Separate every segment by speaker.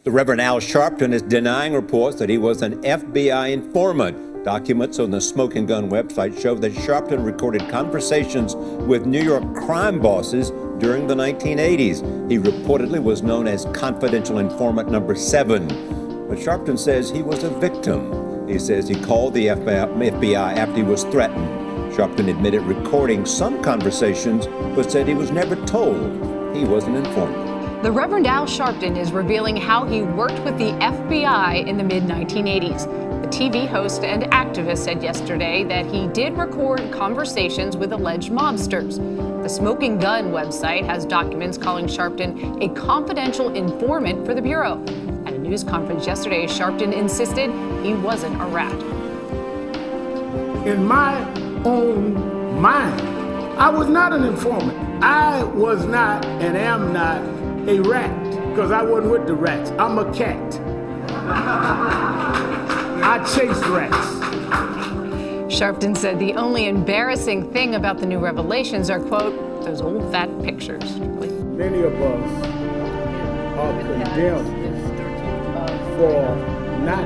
Speaker 1: The Reverend Al Sharpton is denying reports that he was an FBI informant. Documents on the Smoking Gun website show that Sharpton recorded conversations with New York crime bosses during the 1980s. He reportedly was known as confidential informant number 7. But Sharpton says he was a victim. He says he called the FBI after he was threatened. Sharpton admitted recording some conversations, but said he was never told he was an informant.
Speaker 2: The Reverend Al Sharpton is revealing how he worked with the FBI in the mid-1980s. The TV host and activist said yesterday that he did record conversations with alleged mobsters. The Smoking Gun website has documents calling Sharpton a confidential informant for the Bureau. At a news conference yesterday, Sharpton insisted he wasn't a rat.
Speaker 3: In my own mind, I was not an informant. I was not and am not a rat, because I wasn't with the rats. I'm a cat. I chase rats.
Speaker 2: Sharpton said the only embarrassing thing about the new revelations are, quote, those old fat pictures.
Speaker 3: Many of us are condemned for not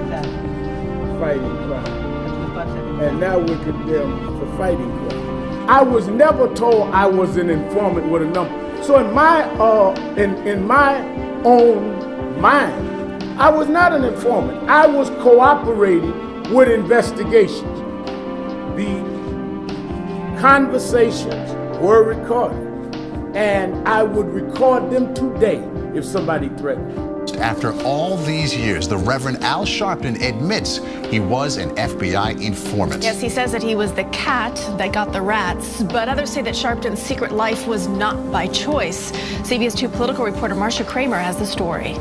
Speaker 3: fighting crime. And now we're condemned for fighting crime. I was never told I was an informant with a number. So in my own mind, I was not an informant. I was cooperating with investigations. The conversations were recorded, and I would record them today if somebody threatened me.
Speaker 4: After all these years, the Reverend Al Sharpton admits he was an FBI informant.
Speaker 5: Yes, he says that he was the cat that got the rats, but others say that Sharpton's secret life was not by choice. CBS 2 political reporter Marcia Kramer has the story.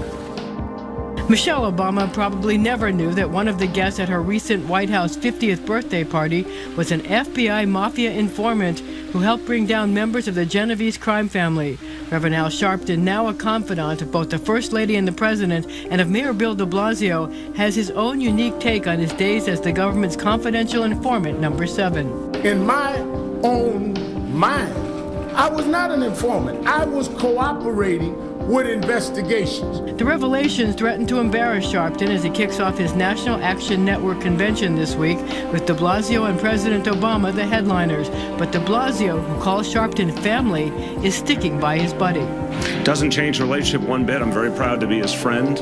Speaker 6: Michelle Obama probably never knew that one of the guests at her recent White House 50th birthday party was an FBI mafia informant who helped bring down members of the Genovese crime family. Reverend Al Sharpton, now a confidant of both the First Lady and the President and of Mayor Bill de Blasio, has his own unique take on his days as the government's confidential informant number 7.
Speaker 3: In my own mind, I was not an informant. I was cooperating with investigations.
Speaker 6: The revelations threaten to embarrass Sharpton as he kicks off his National Action Network convention this week with de Blasio and President Obama the headliners. But de Blasio, who calls Sharpton family, is sticking by his buddy.
Speaker 7: Doesn't change the relationship one bit. I'm very proud to be his friend.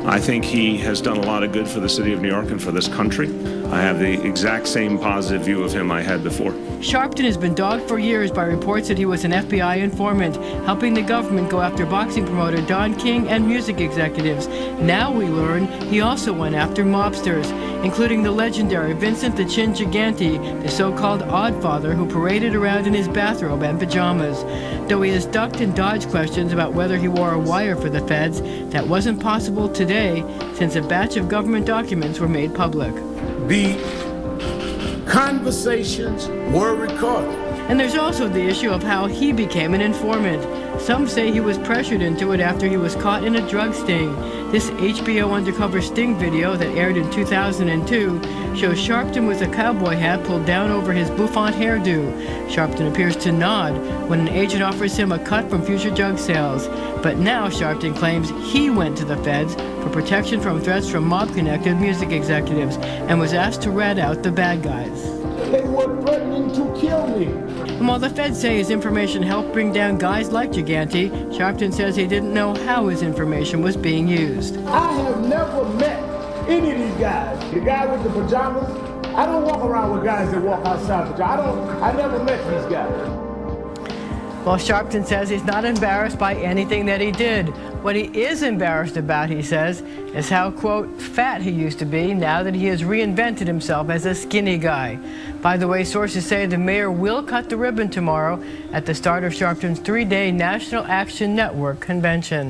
Speaker 7: I think he has done a lot of good for the city of New York and for this country. I have the exact same positive view of him I had before.
Speaker 6: Sharpton has been dogged for years by reports that he was an FBI informant, helping the government go after boxing promoter Don King and music executives. Now we learn he also went after mobsters, including the legendary Vincent the Chin Gigante, the so-called Oddfather who paraded around in his bathrobe and pajamas. Though he has ducked and dodged questions about whether he wore a wire for the feds, that wasn't possible today since a batch of government documents were made public.
Speaker 3: The conversations were recorded.
Speaker 6: And there's also the issue of how he became an informant. Some say he was pressured into it after he was caught in a drug sting. This HBO undercover sting video that aired in 2002 shows Sharpton with a cowboy hat pulled down over his bouffant hairdo. Sharpton appears to nod when an agent offers him a cut from future drug sales. But now Sharpton claims he went to the feds for protection from threats from mob-connected music executives and was asked to rat out the bad guys.
Speaker 3: They were threatening to kill me.
Speaker 6: And while the feds say his information helped bring down guys like Gigante, Sharpton says he didn't know how his information was being used.
Speaker 3: I have never met any of these guys. The guy with the pajamas, I don't walk around with guys that walk outside. I never met these guys.
Speaker 6: Well, Sharpton says he's not embarrassed by anything that he did. What he is embarrassed about, he says, is how, quote, fat he used to be now that he has reinvented himself as a skinny guy. By the way, sources say the mayor will cut the ribbon tomorrow at the start of Sharpton's 3-day National Action Network convention.